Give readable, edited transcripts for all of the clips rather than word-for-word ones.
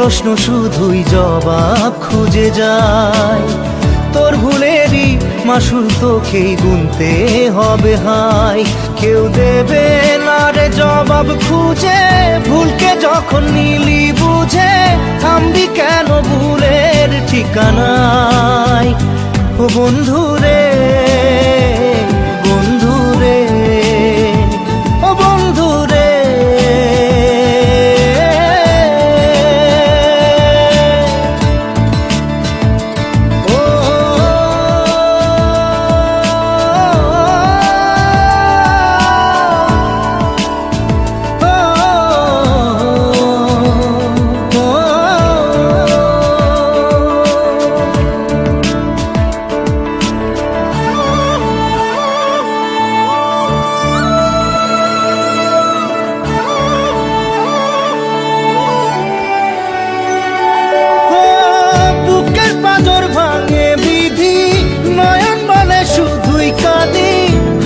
প্রশ্ন শুধুই জবাব খুঁজে যায়। তোর ভুলেরই মাসুল তোকেই গুনতে হবে হাই। কেউ দেবে না রে জবাব খুঁজে, ভুলকে যখন নিলি বুঝে থামবি কেন ভুলের ঠিকানায়। ও বন্ধু রে, বন্ধু রে, ও বন্ধু রে।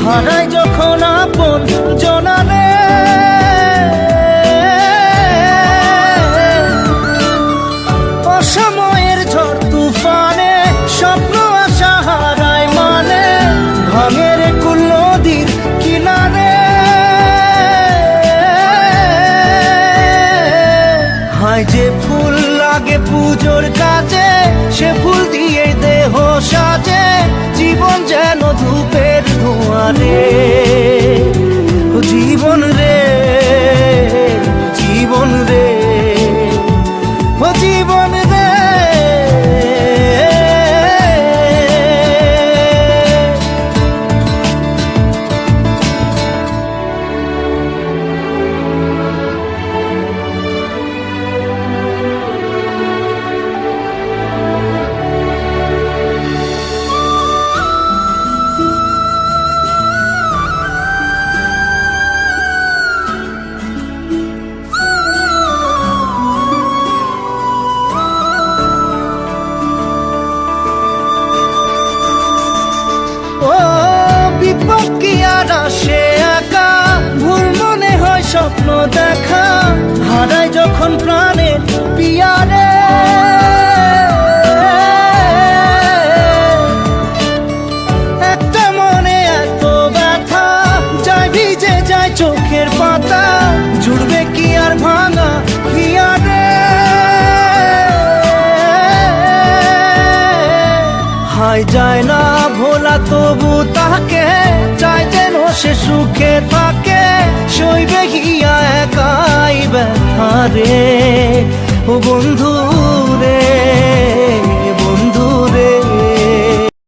হারাই যখন আপন জনারে, অসময়ের ঝড় তুফানে স্বপ্ন আশা হারায় মানে, ভাঙের কুল নদীর কিনারে। হায় যে ফুল লাগে পুজোর কাজে, সে ফুল দিয়ে দেহ সাজে, জীবন যেন ধূপের ধোঁয়ারে। ও জীবন রে, জীবন রে, ও জীবন রে। সে একা ভুল মনে হয় স্বপ্ন দেখা, হারাই যখন প্রাণের পিয়ারে। একটা মনে এত ব্যথা যায় ভিজে যায় চোখের পাতা, জুড়বে কি আর ভাঙা হিয়ারে। হায় যায় না ভোলা তবু তাকে চাই যেন সে সুখে থাকে, সইবে হিয়া একাই ব্যথা রে। ও বন্ধু